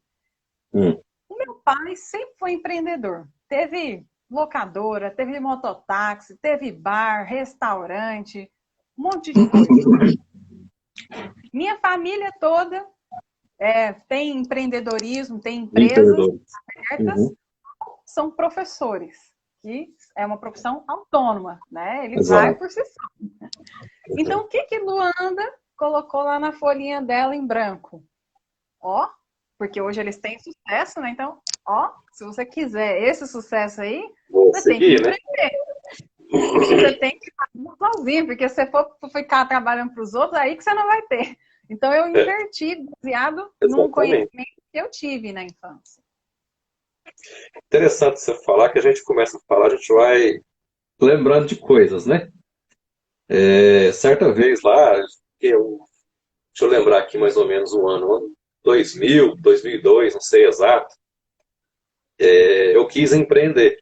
O meu pai sempre foi empreendedor. Teve locadora, teve mototáxi, teve bar, restaurante, um monte de coisa. Minha família toda tem empreendedorismo, tem empresas abertas, são professores, que é uma profissão autônoma, né? Ele vai por si só. Então, o que Luanda colocou lá na folhinha dela em branco? Ó, porque hoje eles têm sucesso, né? Então, ó, se você quiser esse sucesso aí, você tem que empreender. Você tem que fazer sozinho, porque se você for ficar trabalhando para os outros, aí que você não vai ter. Então, eu inverti baseado num conhecimento que eu tive na infância. Interessante você falar, que a gente começa a falar, a gente vai lembrando de coisas, né? Certa vez lá, deixa eu lembrar aqui mais ou menos o ano 2000, 2002, não sei exato, eu quis empreender.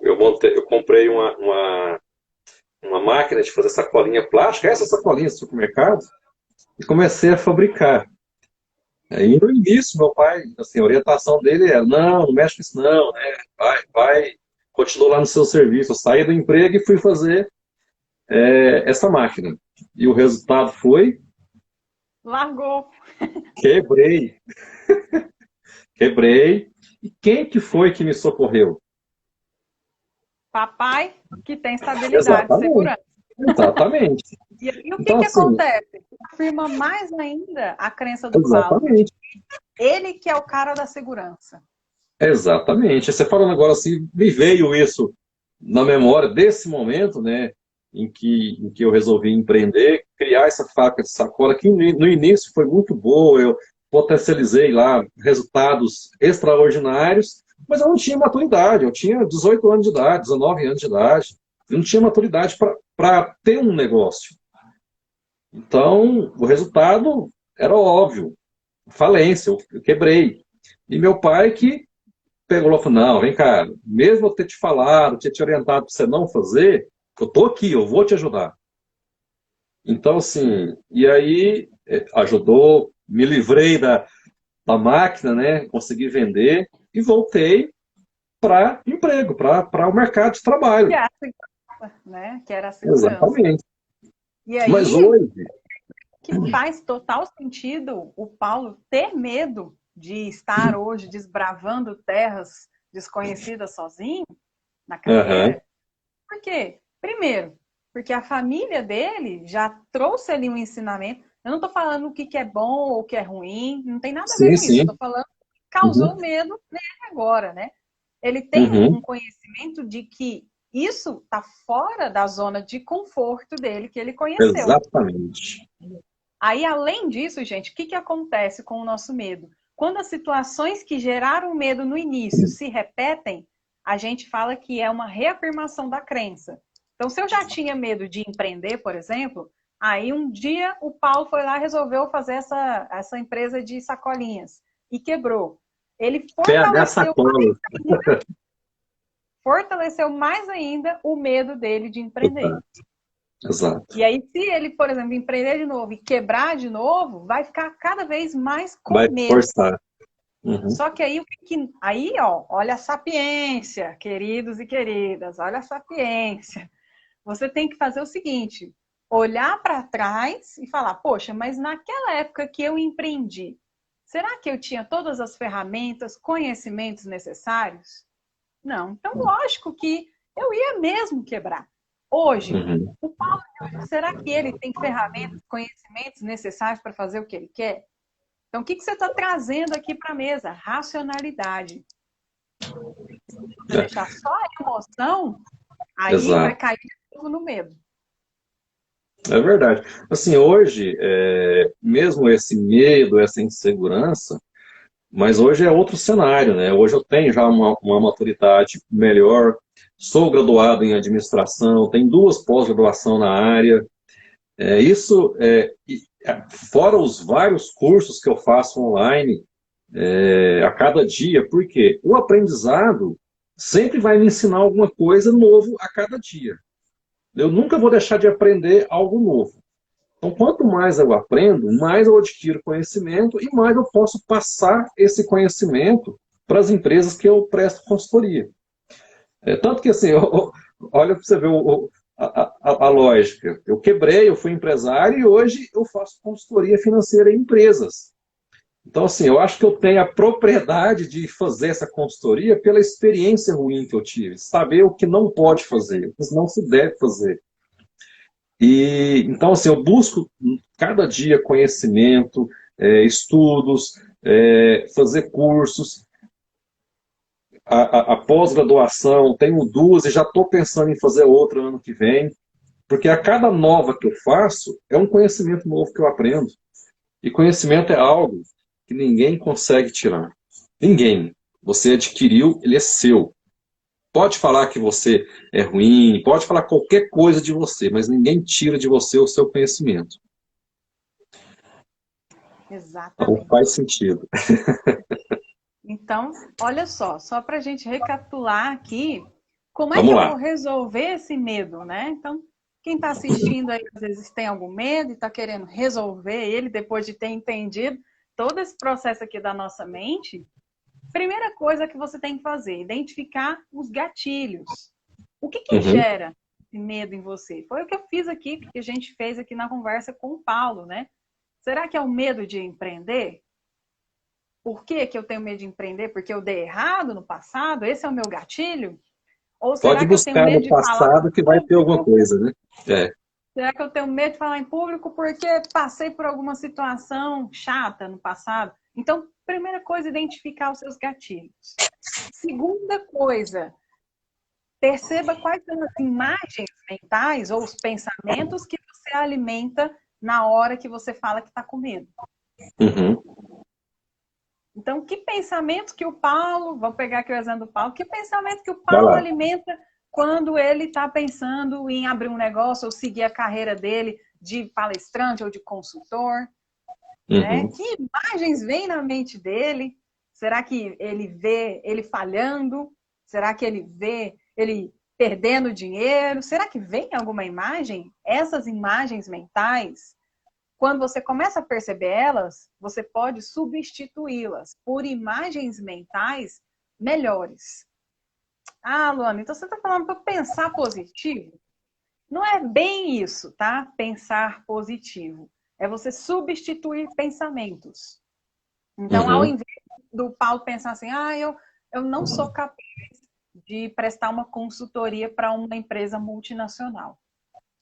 Eu comprei uma máquina de fazer sacolinha plástica, essa sacolinha do supermercado, e comecei a fabricar. Aí no início, meu pai, assim, a orientação dele era, não mexe com isso não, né? Vai, continua lá no seu serviço. Eu saí do emprego e fui fazer essa máquina. E o resultado foi... Largou. Quebrei. Quebrei. E quem que foi que me socorreu? Papai, que tem estabilidade, segurança. Exatamente. E aí, o que acontece? Afirma mais ainda a crença do Paulo. Ele que é o cara da segurança. Exatamente. Você falando agora assim, me veio isso na memória desse momento, né, em que eu resolvi empreender, criar essa fábrica de sacola, que no início foi muito boa, eu potencializei lá resultados extraordinários, mas eu não tinha maturidade, eu tinha 18 anos de idade, 19 anos de idade, eu não tinha maturidade para ter um negócio. Então, o resultado era óbvio, falência, eu quebrei. E meu pai que pegou e falou, não, vem cá, mesmo eu ter te falado, ter te orientado para você não fazer, eu tô aqui, eu vou te ajudar. Então, assim, e aí ajudou, me livrei da máquina, né, consegui vender e voltei para emprego, para o mercado de trabalho. Que é a segurança, né? Que era a segurança. Exatamente. E aí, mas hoje... que faz total sentido o Paulo ter medo de estar hoje desbravando terras desconhecidas sozinho na carreira. Por quê? Primeiro, porque a família dele já trouxe ali um ensinamento. Eu não estou falando o que é bom ou o que é ruim, não tem nada a ver com isso. Estou falando que causou medo nele agora, né? Ele tem um conhecimento de que isso está fora da zona de conforto dele, que ele conheceu. Exatamente. Aí, além disso, gente, o que acontece com o nosso medo? Quando as situações que geraram medo no início se repetem, a gente fala que é uma reafirmação da crença. Então, se eu já tinha medo de empreender, por exemplo, aí um dia o Paulo foi lá e resolveu fazer essa empresa de sacolinhas e quebrou. Ele PH Sacola. fortaleceu mais ainda o medo dele de empreender. Exato. E aí, se ele, por exemplo, empreender de novo e quebrar de novo, vai ficar cada vez mais com Vai medo. forçar. Uhum. Só que aí, ó, olha a sapiência, queridos e queridas, olha a sapiência. Você tem que fazer o seguinte, olhar para trás e falar, poxa, mas naquela época que eu empreendi, será que eu tinha todas as ferramentas, conhecimentos necessários? Não. Então, lógico que eu ia mesmo quebrar. Hoje, o Paulo, será que ele tem ferramentas, conhecimentos necessários para fazer o que ele quer? Então, o que você está trazendo aqui para a mesa? Racionalidade. Se deixar só a emoção, aí vai cair de novo no medo. É verdade. Assim, hoje, mesmo esse medo, essa insegurança, mas hoje é outro cenário, né? Hoje eu tenho já uma maturidade melhor, sou graduado em administração, tenho 2 pós-graduação na área. Fora os vários cursos que eu faço online a cada dia, porque o aprendizado sempre vai me ensinar alguma coisa novo a cada dia. Eu nunca vou deixar de aprender algo novo. Então, quanto mais eu aprendo, mais eu adquiro conhecimento e mais eu posso passar esse conhecimento para as empresas que eu presto consultoria. Tanto que, assim, olha para você ver a lógica. Eu quebrei, eu fui empresário e hoje eu faço consultoria financeira em empresas. Então, assim, eu acho que eu tenho a propriedade de fazer essa consultoria pela experiência ruim que eu tive. Saber o que não pode fazer, o que não se deve fazer. Então, assim, eu busco cada dia conhecimento, estudos, fazer cursos. A pós-graduação, tenho 2 e já estou pensando em fazer outra ano que vem, porque a cada nova que eu faço, é um conhecimento novo que eu aprendo. E conhecimento é algo que ninguém consegue tirar. Ninguém. Você adquiriu, ele é seu. Pode falar que você é ruim, pode falar qualquer coisa de você, mas ninguém tira de você o seu conhecimento. Exatamente. Então, faz sentido. Então, olha só para a gente recapitular aqui, como é Vamos que eu lá. vou resolver esse medo, né? Então, quem está assistindo aí, às vezes tem algum medo e está querendo resolver ele depois de ter entendido todo esse processo aqui da nossa mente, primeira coisa que você tem que fazer, identificar os gatilhos. O que gera esse medo em você? Foi o que eu fiz aqui, que a gente fez aqui na conversa com o Paulo, né? Será que é o medo de empreender? Por que eu tenho medo de empreender? Porque eu dei errado no passado? Esse é o meu gatilho? Ou será Pode que eu tenho buscar medo no de falar passado que vai ter alguma coisa, né? Será que eu tenho medo de falar em público porque passei por alguma situação chata no passado? Então, primeira coisa, identificar os seus gatilhos. Segunda coisa, perceba quais são as imagens mentais ou os pensamentos que você alimenta na hora que você fala que está com medo. Então, que pensamento que o Paulo, vamos pegar aqui o exemplo do Paulo, que pensamento que o Paulo alimenta quando ele está pensando em abrir um negócio ou seguir a carreira dele de palestrante ou de consultor? Né? Que imagens vêm na mente dele? Será que ele vê ele falhando? Será que ele vê ele perdendo dinheiro? Será que vem alguma imagem? Essas imagens mentais, quando você começa a perceber elas, você pode substituí-las por imagens mentais melhores. Ah, Luana, então você está falando para pensar positivo? Não é bem isso, tá? Pensar positivo. É você substituir pensamentos. Então, ao invés do Paulo pensar assim, eu não sou capaz de prestar uma consultoria para uma empresa multinacional.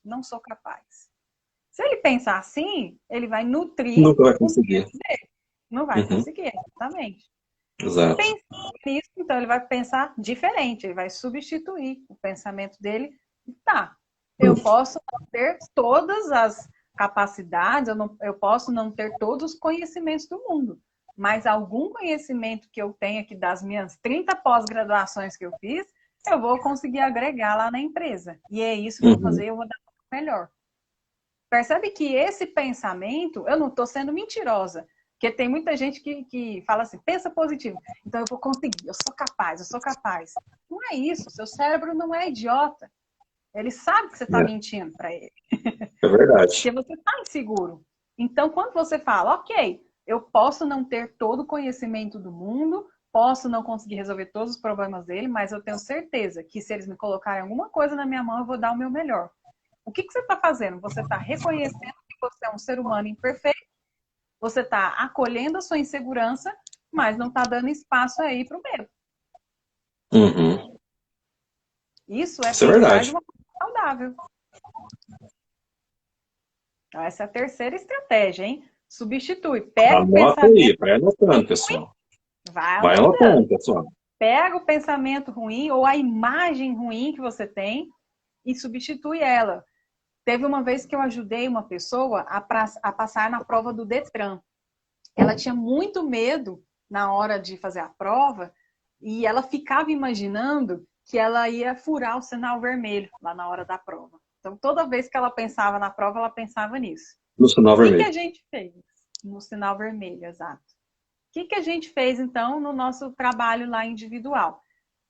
Não sou capaz. Se ele pensar assim, ele vai nutrir Não vai o conseguir. medo dele. Não vai conseguir, exatamente. Exato. Pensando nisso, então ele vai pensar diferente, ele vai substituir o pensamento dele. Tá, eu posso não ter todas as capacidades, eu posso não ter todos os conhecimentos do mundo, mas algum conhecimento que eu tenho aqui das minhas 30 pós-graduações que eu fiz, eu vou conseguir agregar lá na empresa. E é isso que eu vou fazer, eu vou dar o melhor. Percebe que esse pensamento, eu não estou sendo mentirosa, porque tem muita gente que fala assim, pensa positivo, então eu vou conseguir, eu sou capaz, eu sou capaz. Não é isso, seu cérebro não é idiota. Ele sabe que você está mentindo para ele. É verdade. Porque você está inseguro. Então, quando você fala, ok, eu posso não ter todo o conhecimento do mundo, posso não conseguir resolver todos os problemas dele, mas eu tenho certeza que se eles me colocarem alguma coisa na minha mão, eu vou dar o meu melhor. O que você está fazendo? Você está reconhecendo que você é um ser humano imperfeito, você está acolhendo a sua insegurança, mas não está dando espaço aí para o medo. Uhum. Isso é verdade. de uma forma saudável. Então, essa é a terceira estratégia, hein? Substitui. Pega o pensamento aí, vai anotando, pessoal. Vai anotando, pessoal. Pega o pensamento ruim ou a imagem ruim que você tem e substitui ela. Teve uma vez que eu ajudei uma pessoa a passar na prova do Detran. Ela tinha muito medo na hora de fazer a prova e ela ficava imaginando que ela ia furar o sinal vermelho lá na hora da prova. Então, toda vez que ela pensava na prova, ela pensava nisso. No sinal vermelho. O que a gente fez? No sinal vermelho, exato. O que a gente fez, então, no nosso trabalho lá individual?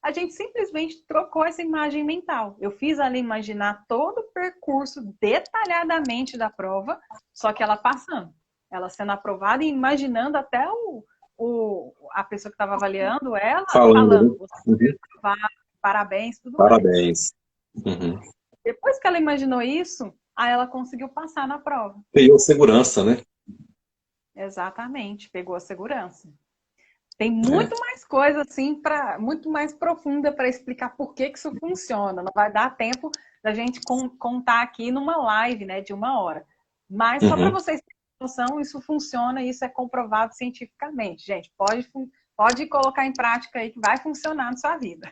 A gente simplesmente trocou essa imagem mental. Eu fiz ela imaginar todo o percurso detalhadamente da prova, só que ela passando. Ela sendo aprovada e imaginando até a pessoa que estava avaliando ela falando. Você parabéns, tudo mais. Parabéns. Uhum. Depois que ela imaginou isso, aí ela conseguiu passar na prova. Pegou segurança, né? Exatamente, pegou a segurança. Tem muito mais coisa assim, muito mais profunda para explicar por que isso funciona. Não vai dar tempo da gente contar aqui numa live, né, de 1 hora. Mas só para vocês terem noção, isso funciona e isso é comprovado cientificamente. Gente, pode colocar em prática aí que vai funcionar na sua vida.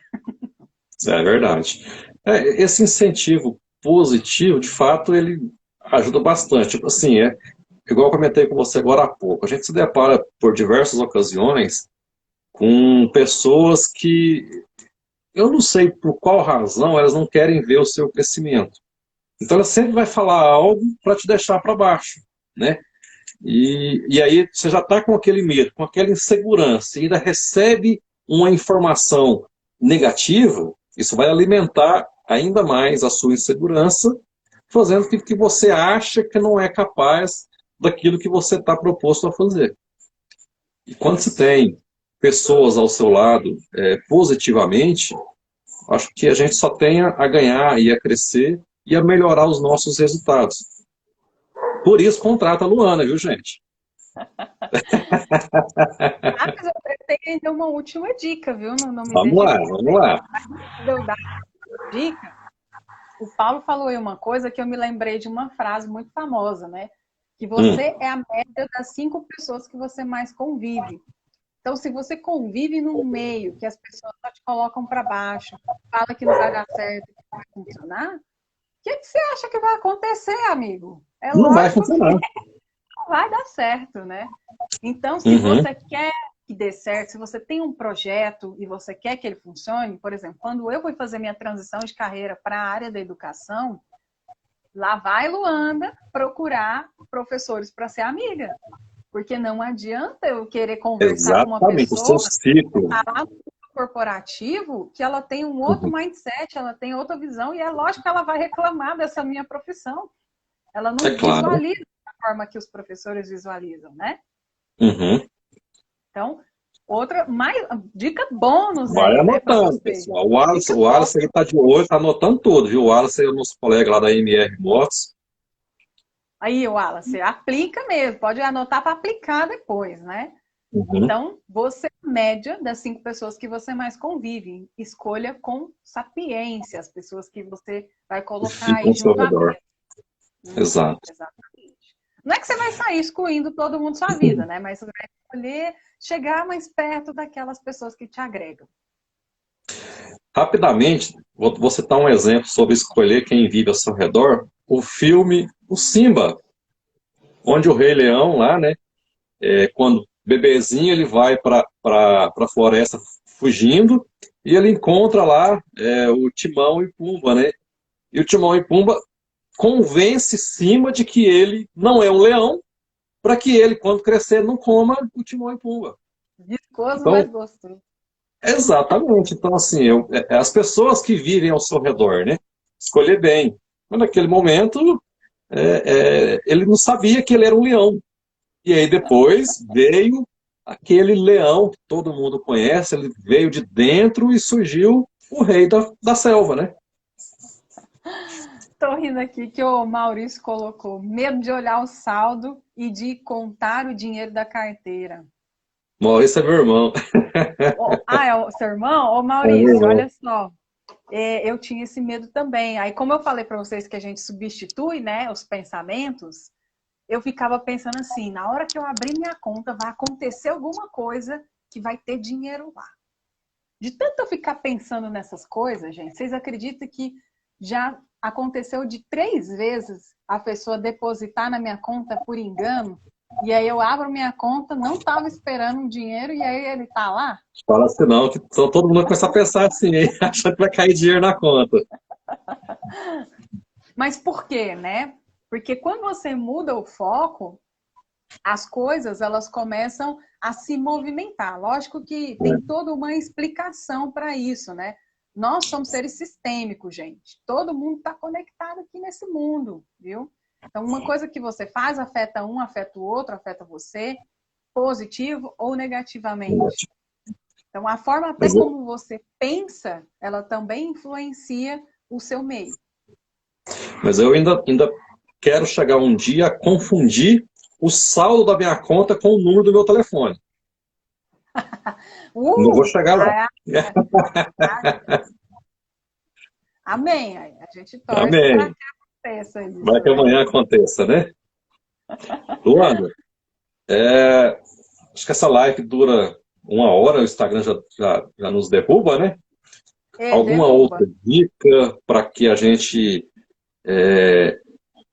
É verdade. Esse incentivo positivo, de fato, ele ajuda bastante. Tipo assim, igual eu comentei com você agora há pouco, a gente se depara por diversas ocasiões com pessoas que, eu não sei por qual razão, elas não querem ver o seu crescimento. Então ela sempre vai falar algo para te deixar para baixo, né? E aí você já está com aquele medo, com aquela insegurança, e ainda recebe uma informação negativa, isso vai alimentar ainda mais a sua insegurança, fazendo com que você acha que não é capaz daquilo que você está proposto a fazer. E quando se tem pessoas ao seu lado positivamente, acho que a gente só tem a ganhar e a crescer e a melhorar os nossos resultados. Por isso, contrata a Luana, viu, gente? Mas eu pretendo ainda uma última dica, viu? Não me Vamos lá. Eu dar uma dica. O Paulo falou aí uma coisa que eu me lembrei de uma frase muito famosa, né? Que você é a média das 5 pessoas que você mais convive. Então, se você convive num meio que as pessoas só te colocam para baixo, fala que não vai dar certo, que não vai funcionar, o que você acha que vai acontecer, amigo? Não vai funcionar. Não vai dar certo, né? Então, se você quer que dê certo, se você tem um projeto e você quer que ele funcione, por exemplo, quando eu fui fazer minha transição de carreira para a área da educação, lá vai Luanda procurar professores para ser amiga. Porque não adianta eu querer conversar com uma pessoa que está lá no corporativo, que ela tem um outro mindset, ela tem outra visão, e é lógico que ela vai reclamar dessa minha profissão. Ela não visualiza da forma que os professores visualizam, né? Então, dica bônus. Vai aí, anotando, né, pessoal. O Wallace ele está de olho, está anotando tudo, viu? O Wallace é o nosso colega lá da MR Motos. Aí, Wallace, aplica mesmo, pode anotar para aplicar depois, né? Então, você é a média das 5 pessoas que você mais convive. Escolha com sapiência as pessoas que você vai colocar aí junto à mesa. Exato. Exatamente. Não é que você vai sair excluindo todo mundo da sua vida, né? Mas você vai escolher chegar mais perto daquelas pessoas que te agregam. Rapidamente, vou citar um exemplo sobre escolher quem vive ao seu redor. O filme O Simba, onde o Rei Leão lá, né, quando bebezinho, ele vai para a floresta fugindo e ele encontra lá o Timão e Pumba, né? E o Timão e Pumba convence Simba de que ele não é um leão, para que ele, quando crescer, não coma o Timão e Pumba. Viscoso, Então, mas gostoso. exatamente. Então, assim, as pessoas que vivem ao seu redor, né? Escolher bem. Mas naquele momento, ele não sabia que ele era um leão. E aí depois veio aquele leão que todo mundo conhece, ele veio de dentro e surgiu o rei da selva, né? Tô rindo aqui que o Maurício colocou medo de olhar o saldo e de contar o dinheiro da carteira. Maurício é meu irmão. É o seu irmão? Ô, É meu Maurício, irmão. olha só. Eu tinha esse medo também. Aí, como eu falei para vocês que a gente substitui, né, os pensamentos, eu ficava pensando assim, na hora que eu abrir minha conta, vai acontecer alguma coisa que vai ter dinheiro lá. De tanto eu ficar pensando nessas coisas, gente, vocês acreditam que já aconteceu de 3 vezes a pessoa depositar na minha conta por engano? E aí eu abro minha conta, não estava esperando um dinheiro e aí ele tá lá? Fala assim não, que todo mundo começa a pensar assim, hein? Achando que vai cair dinheiro na conta. Mas por quê, né? Porque quando você muda o foco, as coisas elas começam a se movimentar. Lógico que tem toda uma explicação para isso, né? Nós somos seres sistêmicos, gente. Todo mundo está conectado aqui nesse mundo, viu? Então, uma coisa que você faz afeta um, afeta o outro, afeta você, positivo ou negativamente. Então, a forma até Mas eu, como você pensa, ela também influencia o seu meio. mas eu ainda quero chegar um dia a confundir o saldo da minha conta com o número do meu telefone. Não vou chegar lá. Ah, amém. A gente torce para Amém. que aconteça Vai isso, que né? amanhã aconteça, né? Luana, acho que essa live dura 1 hora, o Instagram já nos derruba, né? Alguma Derruba. outra dica para que a gente,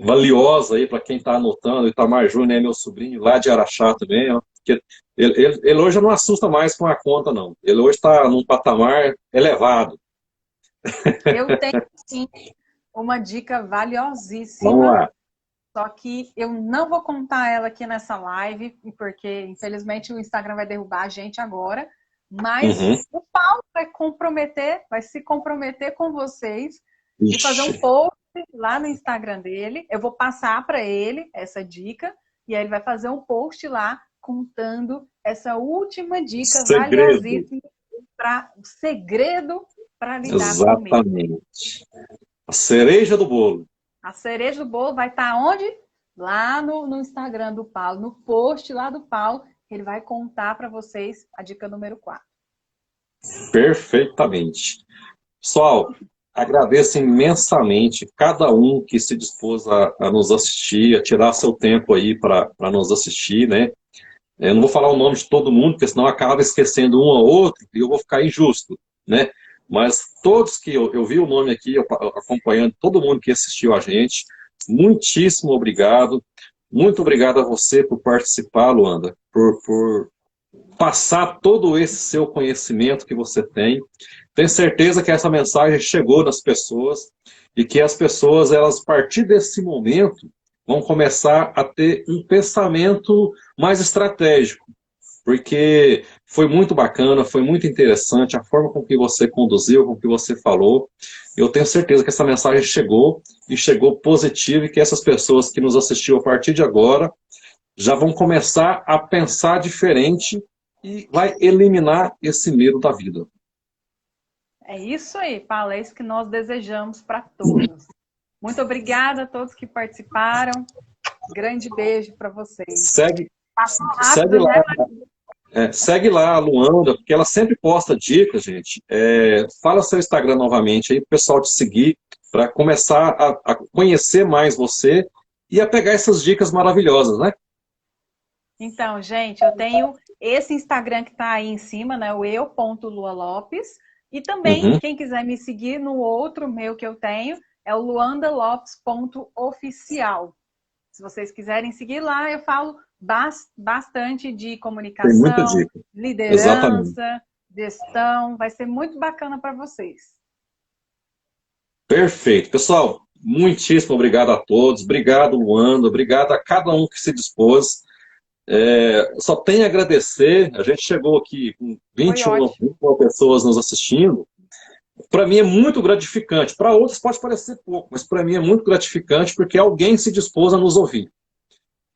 valiosa aí para quem está anotando, Itamar Júnior é meu sobrinho, lá de Araxá também, ó, porque ele hoje não assusta mais com a conta, não. Ele hoje está num patamar elevado. Eu tenho, sim, uma dica Vamos valiosíssima, lá. só que eu não vou contar ela aqui nessa live, porque infelizmente o Instagram vai derrubar a gente agora, mas Uhum. o Paulo vai se comprometer com vocês de fazer Ixi, um post lá no Instagram dele. Eu vou passar para ele essa dica e aí ele vai fazer um post lá contando essa última dica segredo. valiosíssima para o segredo para lidar com o medo. Exatamente. A cereja do bolo. A cereja do bolo vai estar onde? Lá no Instagram do Paulo, no post lá do Paulo, ele vai contar para vocês a dica número 4. Perfeitamente. Pessoal, agradeço imensamente cada um que se dispôs a nos assistir, a tirar seu tempo aí para nos assistir, né? Eu não vou falar o nome de todo mundo, porque senão acaba esquecendo um ou outro e eu vou ficar injusto, né? Mas todos que eu vi o nome aqui, acompanhando todo mundo que assistiu a gente, muitíssimo obrigado. Muito obrigado a você por participar, Luanda, por passar todo esse seu conhecimento que você tem. Tenho certeza que essa mensagem chegou nas pessoas e que as pessoas, elas, a partir desse momento, vão começar a ter um pensamento mais estratégico, porque foi muito bacana, foi muito interessante a forma com que você conduziu, com que você falou. Eu tenho certeza que essa mensagem chegou e chegou positiva e que essas pessoas que nos assistiu a partir de agora já vão começar a pensar diferente e vai eliminar esse medo da vida. É isso aí, Paulo, é isso que nós desejamos para todos. Muito obrigada a todos que participaram. Grande beijo para vocês. Segue, Passou segue rápido, lá, né? segue lá a Luanda, porque ela sempre posta dicas, gente. Fala seu Instagram novamente aí, para o pessoal te seguir, para começar a conhecer mais você e a pegar essas dicas maravilhosas, né? Então, gente, eu tenho esse Instagram que está aí em cima, né? O eu.lualopes. E também, Uhum. quem quiser me seguir no outro meu que eu tenho, é o luandalopes.oficial. Se vocês quiserem seguir lá, eu falo bastante de Tem muita comunicação, dica. Exatamente. liderança, gestão. Vai ser muito bacana para vocês. Perfeito. Pessoal, muitíssimo obrigado a todos. Obrigado, Luanda. Obrigado a cada um que se dispôs. Só tenho a agradecer. A gente chegou aqui com Foi 21 ótimo. pessoas nos assistindo. Para mim é muito gratificante. Para outros pode parecer pouco, mas para mim é muito gratificante porque alguém se dispôs a nos ouvir.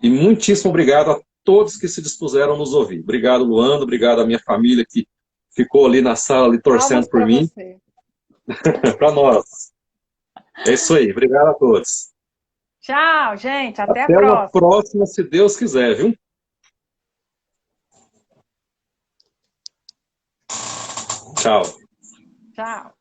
E muitíssimo obrigado a todos que se dispuseram a nos ouvir. Obrigado, Luanda. Obrigado à minha família que ficou ali na sala ali, torcendo Palmas por para mim. você. Para nós. É isso aí. Obrigado a todos. Tchau, gente. Até a Até uma próxima. próxima, se Deus quiser, viu? Tchau. Tchau.